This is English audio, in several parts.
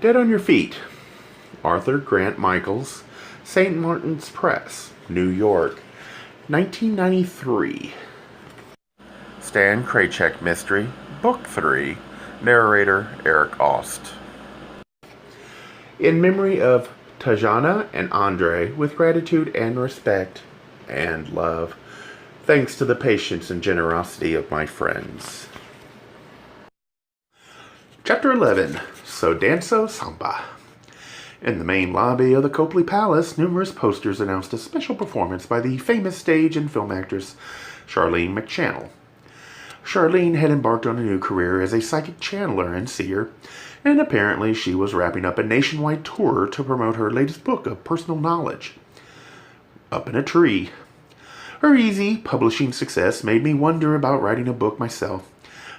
Dead on Your Feet, Arthur Grant Michaels, St. Martin's Press, New York, 1993. Stan Kraychik Mystery, Book 3, narrator Eric Aust. In memory of Tajana and Andre, with gratitude and respect and love, thanks to the patience and generosity of my friends. Chapter 11, So Danso Samba. In the main lobby of the Copley Palace, numerous posters announced a special performance by the famous stage and film actress Charlene McChannell. Charlene had embarked on a new career as a psychic channeler and seer, and apparently she was wrapping up a nationwide tour to promote her latest book of personal knowledge, Up in a Tree. Her easy publishing success made me wonder about writing a book myself,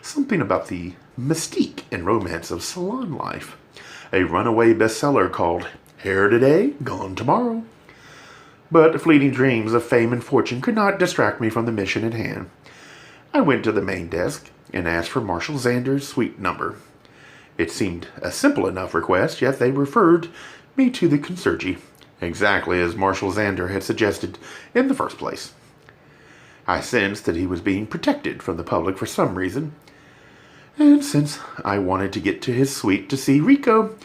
something about the mystique and romance of salon life, a runaway bestseller called Here Today, Gone Tomorrow. But fleeting dreams of fame and fortune could not distract me from the mission at hand. I went to the main desk and asked for Marshal Xander's suite number. It seemed a simple enough request, yet they referred me to the concierge, exactly as Marshal Xander had suggested in the first place. I sensed that he was being protected from the public for some reason, and since I wanted to get to his suite to see Rico,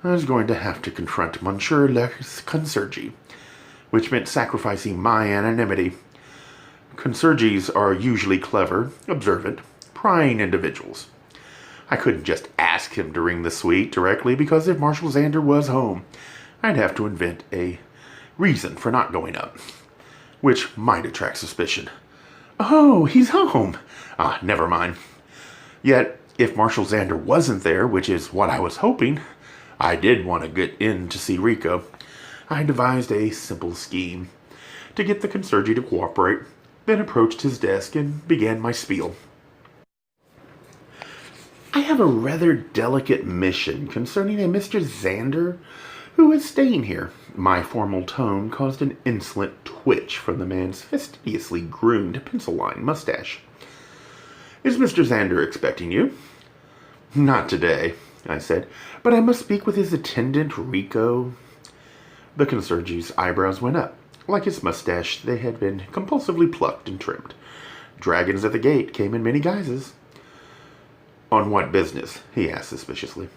I was going to have to confront Monsieur le Concierge, which meant sacrificing my anonymity. Concierges are usually clever, observant, prying individuals. I couldn't just ask him to ring the suite directly, because if Marshal Xander was home, I'd have to invent a reason for not going up, which might attract suspicion. Oh, he's home. Never mind. Yet, if Marshal Xander wasn't there, which is what I was hoping, I did want to get in to see Rico. I devised a simple scheme to get the concierge to cooperate, then approached his desk and began my spiel. I have a rather delicate mission concerning a Mr. Xander who is staying here. My formal tone caused an insolent twitch from the man's fastidiously groomed pencil-line mustache. Is Mr. Xander expecting you? Not today, I said, but I must speak with his attendant, Rico. The concierge's eyebrows went up. Like his mustache, they had been compulsively plucked and trimmed. Dragons at the gate came in many guises. On what business? He asked suspiciously.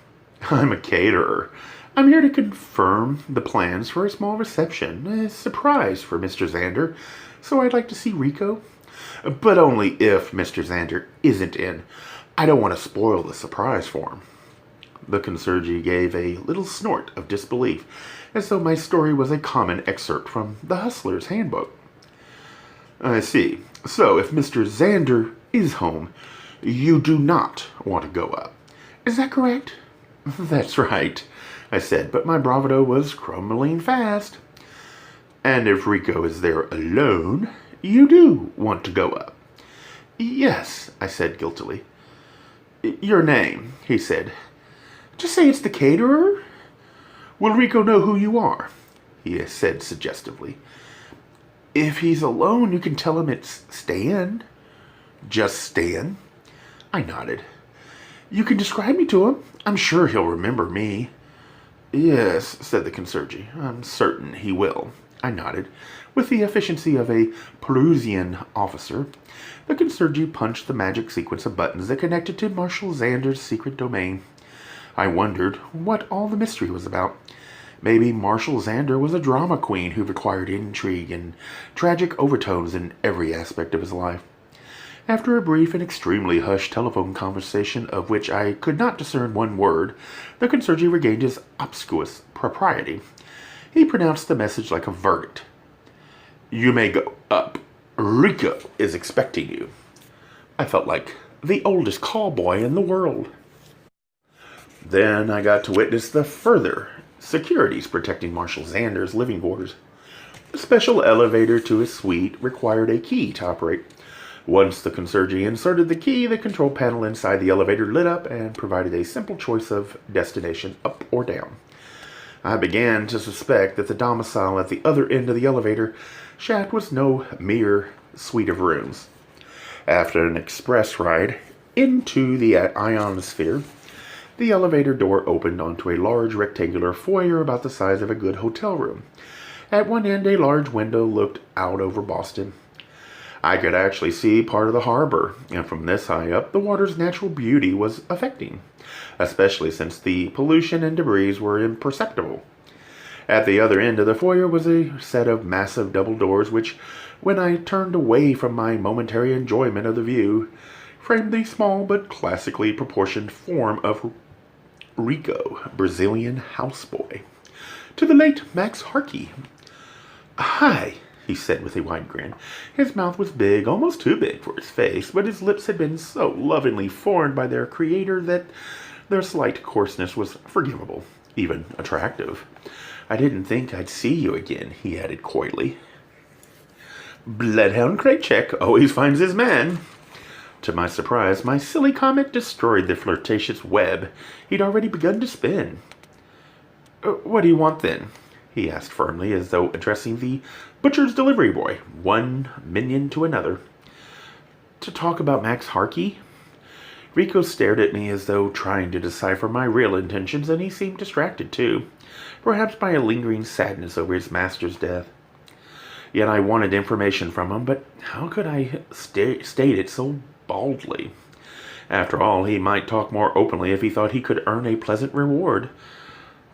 I'm a caterer. I'm here to confirm the plans for a small reception, a surprise for Mr. Xander, so I'd like to see Rico. But only if Mr. Xander isn't in. I don't want to spoil the surprise for him. The concierge gave a little snort of disbelief, as though my story was a common excerpt from the Hustler's Handbook. I see. So, if Mr. Xander is home, you do not want to go up. Is that correct? That's right, I said, but my bravado was crumbling fast. And if Rico is there alone, you do want to go up. Yes, I said guiltily. Your name, he said. Just say it's the caterer. Will Rico know who you are? He said suggestively. If he's alone, you can tell him it's Stan. Just Stan? I nodded. You can describe me to him. I'm sure he'll remember me. Yes, said the concierge. I'm certain he will. I nodded. With the efficiency of a Perusian officer, the concierge punched the magic sequence of buttons that connected to Marshal Xander's secret domain. I wondered what all the mystery was about. Maybe Marshal Xander was a drama queen who required intrigue and tragic overtones in every aspect of his life. After a brief and extremely hushed telephone conversation of which I could not discern one word, the concierge regained his obscure propriety. He pronounced the message like a verdict. You may go up. Rico is expecting you. I felt like the oldest callboy in the world. Then I got to witness the further securities protecting Marshal Xander's living quarters. The special elevator to his suite required a key to operate. Once the concierge inserted the key, the control panel inside the elevator lit up and provided a simple choice of destination, up or down. I began to suspect that the domicile at the other end of the elevator shaft was no mere suite of rooms. After an express ride into the ionosphere, The elevator door opened onto a large rectangular foyer about the size of a good hotel room. At one end, a large window looked out over Boston. I could actually see part of the harbor, and from this high up, the water's natural beauty was affecting, especially since the pollution and debris were imperceptible. At the other end of the foyer was a set of massive double doors which, when I turned away from my momentary enjoyment of the view, framed the small but classically proportioned form of Rico, Brazilian houseboy. To the late Max Harkey. "Hi," he said with a wide grin. His mouth was big, almost too big for his face, but his lips had been so lovingly formed by their creator that their slight coarseness was forgivable, even attractive. "I didn't think I'd see you again," he added coyly. "Bloodhound Kraychik always finds his man." To my surprise, my silly comment destroyed the flirtatious web he'd already begun to spin. "What do you want, then?" he asked firmly, as though addressing the butcher's delivery boy, one minion to another. "To talk about Max Harkey?" Rico stared at me as though trying to decipher my real intentions, and he seemed distracted too, perhaps by a lingering sadness over his master's death. Yet I wanted information from him, but how could I state it so baldly? After all, he might talk more openly if he thought he could earn a pleasant reward.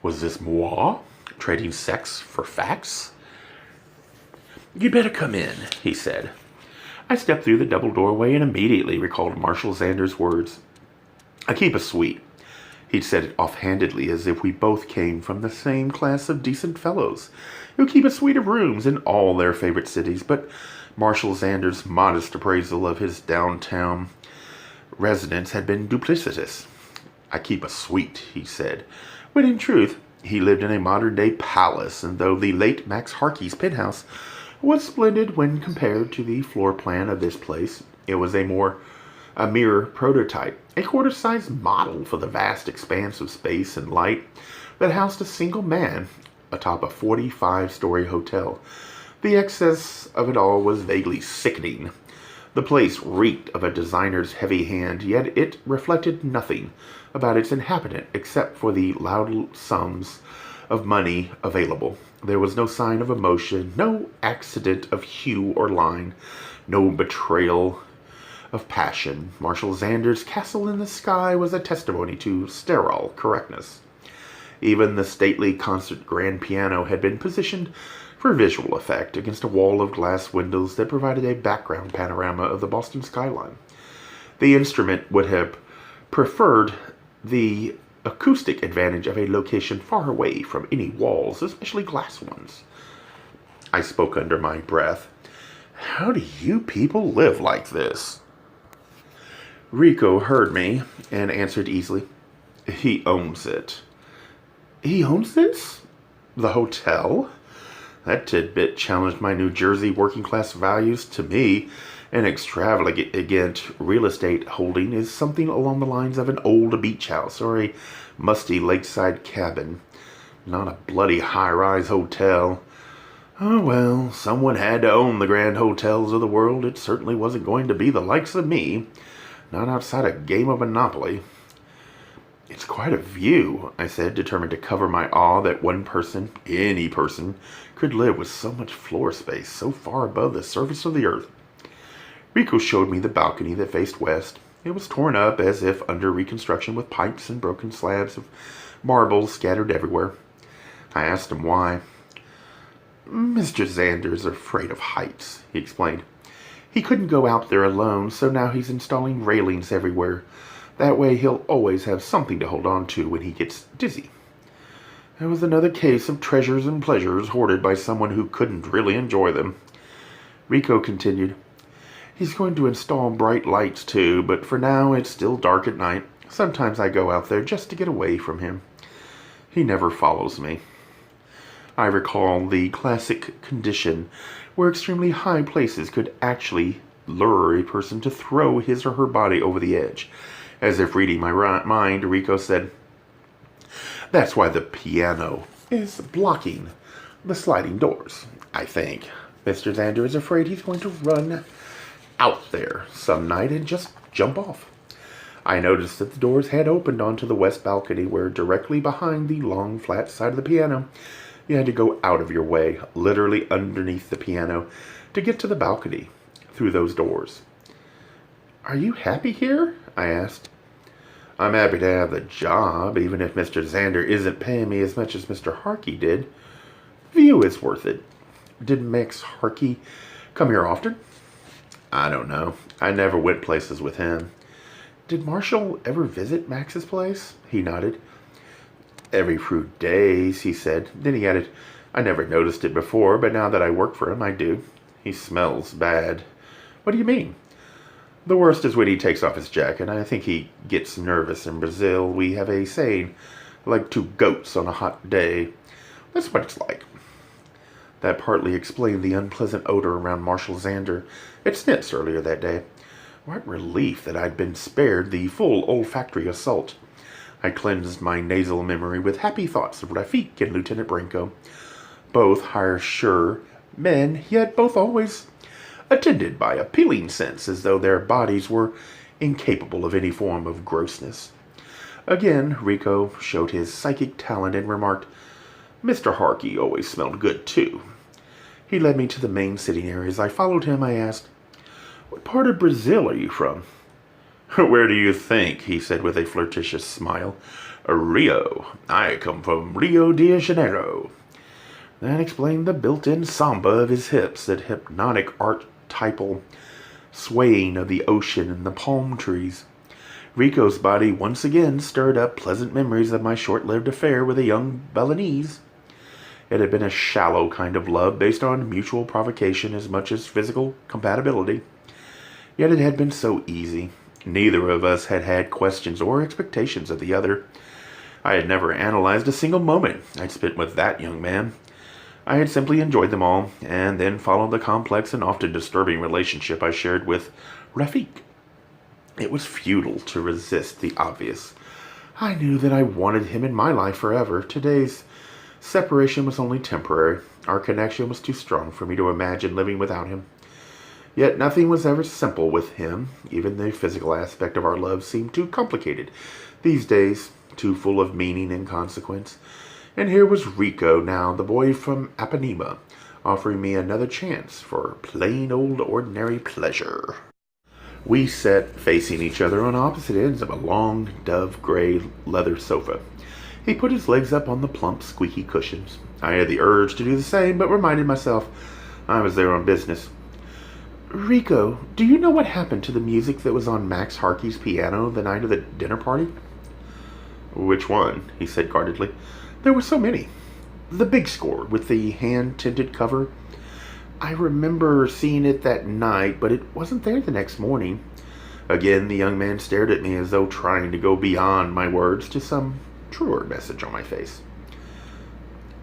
Was this moi? Trading sex for facts? "You'd better come in," he said. I stepped through the double doorway and immediately recalled Marshal Xander's words. "I keep a suite." He'd said it offhandedly, as if we both came from the same class of decent fellows who keep a suite of rooms in all their favorite cities, but Marshal Xander's modest appraisal of his downtown residence had been duplicitous. "I keep a suite," he said, when in truth he lived in a modern-day palace, and though the late Max Harkey's penthouse was splendid when compared to the floor plan of this place, it was a mere prototype, a quarter-sized model for the vast expanse of space and light that housed a single man atop a 45-story hotel. The excess of it all was vaguely sickening. The place reeked of a designer's heavy hand, yet it reflected nothing about its inhabitant except for the loud sums of money available. There was no sign of emotion, no accident of hue or line, no betrayal of passion. Marshal Xander's castle in the sky was a testimony to sterile correctness. Even the stately concert grand piano had been positioned for visual effect against a wall of glass windows that provided a background panorama of the Boston skyline. The instrument would have preferred the acoustic advantage of a location far away from any walls, especially glass ones. I spoke under my breath. "How do you people live like this?" Rico heard me and answered easily. "He owns it." "He owns this? The hotel?" That tidbit challenged my New Jersey working-class values. To me, an extravagant real estate holding is something along the lines of an old beach house or a musty lakeside cabin, not a bloody high-rise hotel. Oh well, someone had to own the grand hotels of the world. It certainly wasn't going to be the likes of me, not outside a game of Monopoly. "It's quite a view," I said, determined to cover my awe that one person, any person, could live with so much floor space so far above the surface of the earth. Rico showed me the balcony that faced west. It was torn up as if under reconstruction, with pipes and broken slabs of marble scattered everywhere. I asked him why. "Mr. Xander's afraid of heights," he explained. "He couldn't go out there alone, so now he's installing railings everywhere. That way he'll always have something to hold on to when he gets dizzy." It was another case of treasures and pleasures hoarded by someone who couldn't really enjoy them. Rico continued. "He's going to install bright lights too, but for now it's still dark at night. Sometimes I go out there just to get away from him. He never follows me." I recall the classic condition where extremely high places could actually lure a person to throw his or her body over the edge. As if reading my mind, Rico said, "That's why the piano is blocking the sliding doors. I think Mr. Xander is afraid he's going to run out there some night and just jump off." I noticed that the doors had opened onto the west balcony, where directly behind the long, flat side of the piano, you had to go out of your way, literally underneath the piano, to get to the balcony through those doors. "Are you happy here?" I asked. "I'm happy to have the job, even if Mr. Xander isn't paying me as much as Mr. Harkey did. View is worth it." "Did Max Harkey come here often?" "I don't know. I never went places with him." "Did Marshall ever visit Max's place?" He nodded. "Every few days," he said. Then he added, "I never noticed it before, but now that I work for him, I do. He smells bad." "What do you mean?" "The worst is when he takes off his jacket. I think he gets nervous. In Brazil, we have a saying, like two goats on a hot day. That's what it's like." That partly explained the unpleasant odor around Marshall Xander at Snit's earlier that day. What relief that I'd been spared the full olfactory assault. I cleansed my nasal memory with happy thoughts of Rafik and Lieutenant Branco. Both higher-sure men, yet both always attended by appealing scents, as though their bodies were incapable of any form of grossness. Again, Rico showed his psychic talent and remarked, "Mr. Harkey always smelled good, too." He led me to the main sitting area. As I followed him, I asked, "What part of Brazil are you from?" "Where do you think?" he said with a flirtatious smile. "Rio. I come from Rio de Janeiro." That explained the built-in samba of his hips, that hypnotic archetypal swaying of the ocean and the palm trees. Rico's body once again stirred up pleasant memories of my short-lived affair with a young Balinese. It had been a shallow kind of love based on mutual provocation as much as physical compatibility. Yet it had been so easy. Neither of us had had questions or expectations of the other. I had never analyzed a single moment I'd spent with that young man. I had simply enjoyed them all, and then followed the complex and often disturbing relationship I shared with Rafik. It was futile to resist the obvious. I knew that I wanted him in my life forever. Today's separation was only temporary. Our connection was too strong for me to imagine living without him. Yet nothing was ever simple with him. Even the physical aspect of our love seemed too complicated these days, too full of meaning and consequence. And here was Rico now, the boy from Ipanema, offering me another chance for plain old ordinary pleasure. We sat facing each other on opposite ends of a long, dove-gray leather sofa. He put his legs up on the plump, squeaky cushions. I had the urge to do the same, but reminded myself I was there on business. "Rico, do you know what happened to the music that was on Max Harkey's piano the night of the dinner party?" "Which one?" he said guardedly. "There were so many. The big score with the hand-tinted cover. I remember seeing it that night, but it wasn't there the next morning." Again, the young man stared at me as though trying to go beyond my words to some truer message on my face.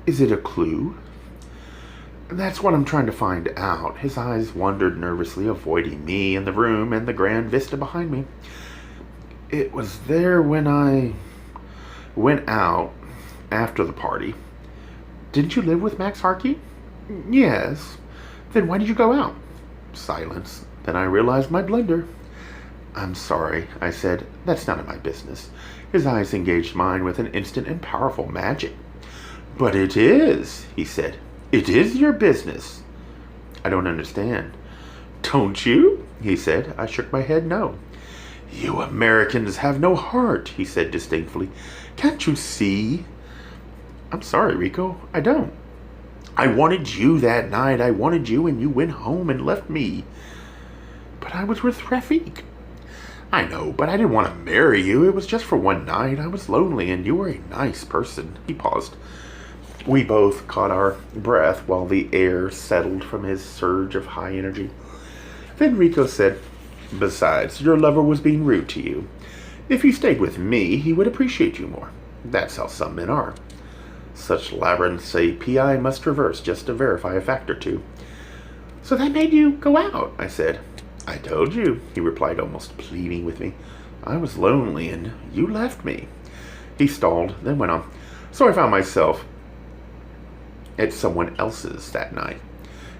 "Is it a clue?" "That's what I'm trying to find out." His eyes wandered nervously, avoiding me and the room and the grand vista behind me. "It was there when I went out after the party." "Didn't you live with Max Harkey?" "Yes." "Then why did you go out?" Silence. Then I realized my blunder. "I'm sorry," I said. "That's none of my business." His eyes engaged mine with an instant and powerful magic. "But it is," he said. "It is your business." "I don't understand." "Don't you?" he said. I shook my head no. "You Americans have no heart," he said disdainfully. "Can't you see?" "I'm sorry, Rico. I don't." "I wanted you that night. I wanted you, and you went home and left me." "But I was with Rafik." "I know, but I didn't want to marry you. It was just for one night. I was lonely, and you were a nice person." He paused. We both caught our breath while the air settled from his surge of high energy. Then Rico said, "Besides, your lover was being rude to you. If you stayed with me, he would appreciate you more. That's how some men are. Such labyrinths a PI must traverse just to verify a fact or two." "So that made you go out?" I said. "I told you," he replied, almost pleading with me. "I was lonely, and you left me." He stalled, then went on. "So I found myself at someone else's that night."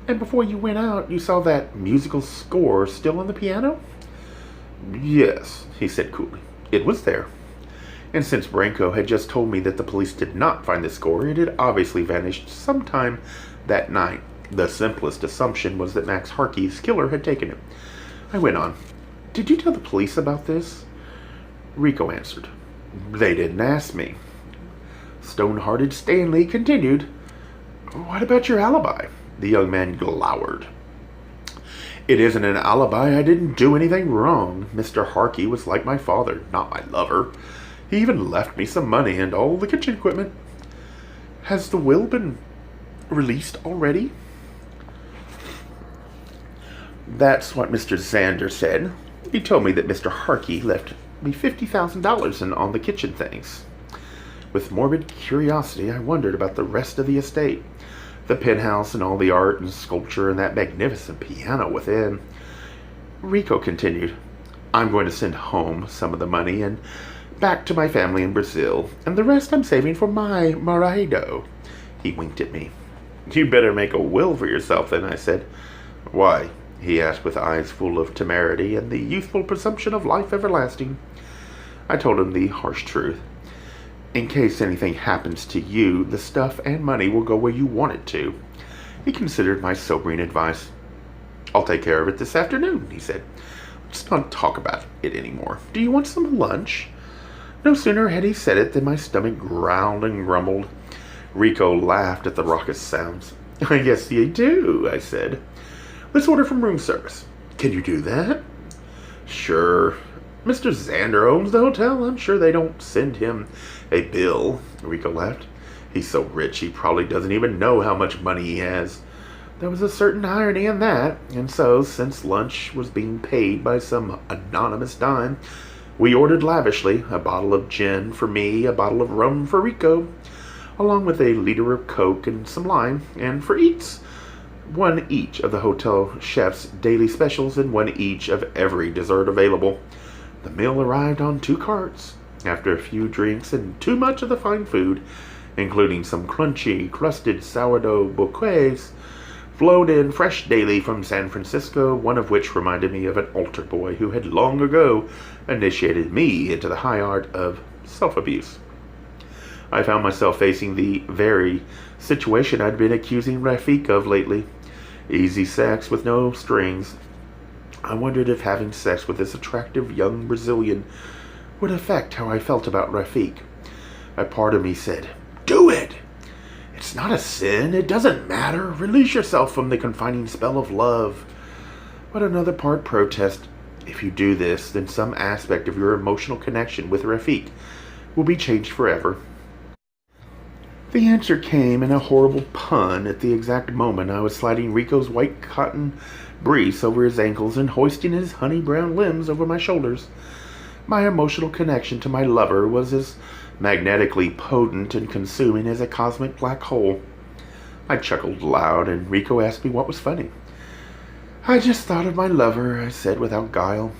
"And before you went out, you saw that musical score still on the piano?" "Yes," he said coolly. It was there. And since Branco had just told me that the police did not find the score, it had obviously vanished sometime that night. The simplest assumption was that Max Harkey's killer had taken it. I went on. Did you tell the police about this? Rico answered. They didn't ask me. Stone-hearted Stanley continued. What about your alibi? The young man glowered. It isn't an alibi. I didn't do anything wrong. Mr. Harkey was like my father, not my lover. He even left me some money and all the kitchen equipment. Has the will been released already? That's what Mr. Xander said. He told me that Mr. Harkey left me $50,000 on the kitchen things. With morbid curiosity, I wondered about the rest of the estate. The penthouse and all the art and sculpture and that magnificent piano within. Rico continued. I'm going to send home some of the money and back to my family in Brazil, and the rest I'm saving for my marido. He winked at me. You better make a will for yourself then, I said. Why? He asked with eyes full of temerity and the youthful presumption of life everlasting. I told him the harsh truth. In case anything happens to you, the stuff and money will go where you want it to. He considered my sobering advice. I'll take care of it this afternoon, he said. Let's not talk about it anymore. Do you want some lunch? No sooner had he said it than my stomach growled and grumbled. Rico laughed at the raucous sounds. I guess you do, I said. Let's order from room service. Can you do that? Sure. Mr. Xander owns the hotel. I'm sure they don't send him a bill. Rico laughed. He's so rich he probably doesn't even know how much money he has. There was a certain irony in that, and so, since lunch was being paid by some anonymous dime, we ordered lavishly, a bottle of gin for me, a bottle of rum for Rico, along with a liter of Coke and some lime, and for Eats, one each of the hotel chef's daily specials and one each of every dessert available. The meal arrived on 2 carts. After a few drinks and too much of the fine food, including some crunchy, crusted sourdough bouquets, flown in fresh daily from San Francisco, one of which reminded me of an altar boy who had long ago initiated me into the high art of self-abuse. I found myself facing the very situation I'd been accusing Rafik of lately. Easy sex with no strings. I wondered if having sex with this attractive young Brazilian would affect how I felt about Rafik. A part of me said, do it! It's not a sin. It doesn't matter. Release yourself from the confining spell of love. But another part protested, if you do this, then some aspect of your emotional connection with Rafik will be changed forever. The answer came in a horrible pun at the exact moment I was sliding Rico's white cotton briefs over his ankles and hoisting his honey-brown limbs over my shoulders. My emotional connection to my lover was as magnetically potent and consuming as a cosmic black hole. I chuckled loud, and Rico asked me what was funny. I just thought of my lover, I said without guile.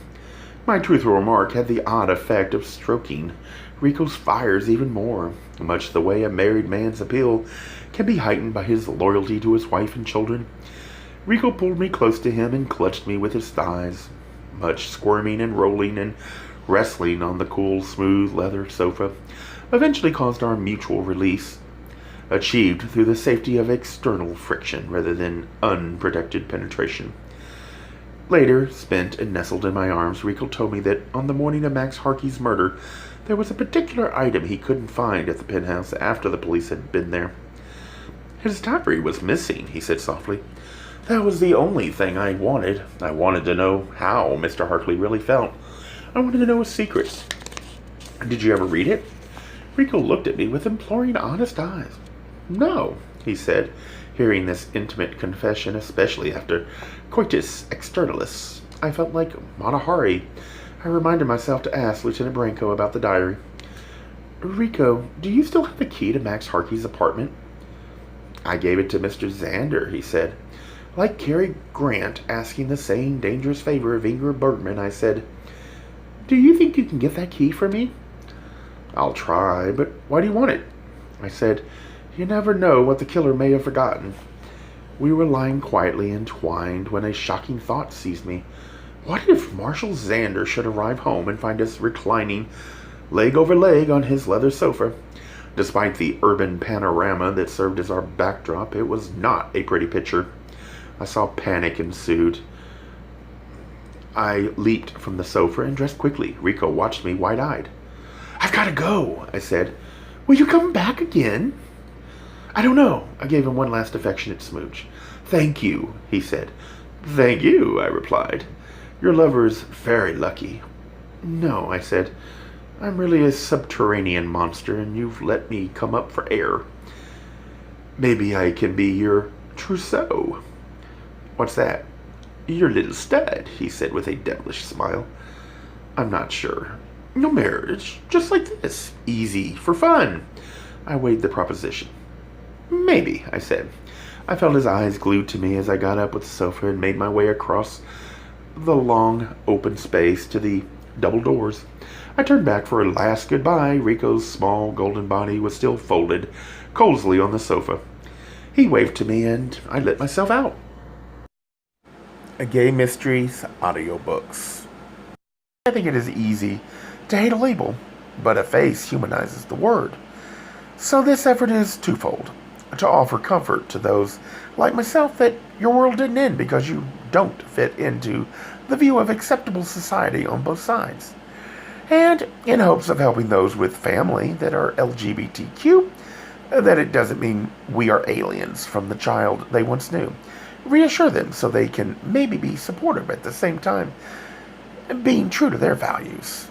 My truthful remark had the odd effect of stroking Rico's fires even more, much the way a married man's appeal can be heightened by his loyalty to his wife and children. Rico pulled me close to him and clutched me with his thighs. Much squirming and rolling and wrestling on the cool, smooth leather sofa eventually caused our mutual release, achieved through the safety of external friction rather than unprotected penetration. Later, spent and nestled in my arms, Rico told me that on the morning of Max Harkey's murder, there was a particular item he couldn't find at the penthouse after the police had been there. His diary was missing, he said softly. That was the only thing I wanted. I wanted to know how Mr. Harkey really felt. I wanted to know his secrets. Did you ever read it? Rico looked at me with imploring, honest eyes. No, he said, hearing this intimate confession, especially after coitus externalis. I felt like Matahari. I reminded myself to ask Lieutenant Branco about the diary. Rico, do you still have the key to Max Harkey's apartment? I gave it to Mr. Xander, he said. Like Cary Grant asking the same dangerous favor of Ingrid Bergman, I said, do you think you can get that key for me? I'll try, but why do you want it? I said, you never know what the killer may have forgotten. We were lying quietly entwined when a shocking thought seized me. What if Marshal Xander should arrive home and find us reclining leg over leg on his leather sofa? Despite the urban panorama that served as our backdrop, it was not a pretty picture. I saw panic ensued. I leaped from the sofa and dressed quickly. Rico watched me wide-eyed. "I've got to go," I said. "Will you come back again?" "I don't know." I gave him one last affectionate smooch. "Thank you," he said. "Thank you," I replied. "Your lover's very lucky." "No," I said. "I'm really a subterranean monster, and you've let me come up for air. Maybe I can be your trousseau." "What's that?" "Your little stud," he said with a devilish smile. "I'm not sure." "No marriage, just like this. Easy, for fun." I weighed the proposition. "Maybe," I said. I felt his eyes glued to me as I got up with the sofa and made my way across the long, open space to the double doors. I turned back for a last goodbye. Rico's small, golden body was still folded cozily on the sofa. He waved to me, and I let myself out. A Gay Mysteries audiobooks. I think it is easy to hate a label, but a face humanizes the word. So this effort is twofold: to offer comfort to those like myself that your world didn't end because you don't fit into the view of acceptable society on both sides, and in hopes of helping those with family that are LGBTQ, that it doesn't mean we are aliens from the child they once knew. Reassure them so they can maybe be supportive at the same time, being true to their values.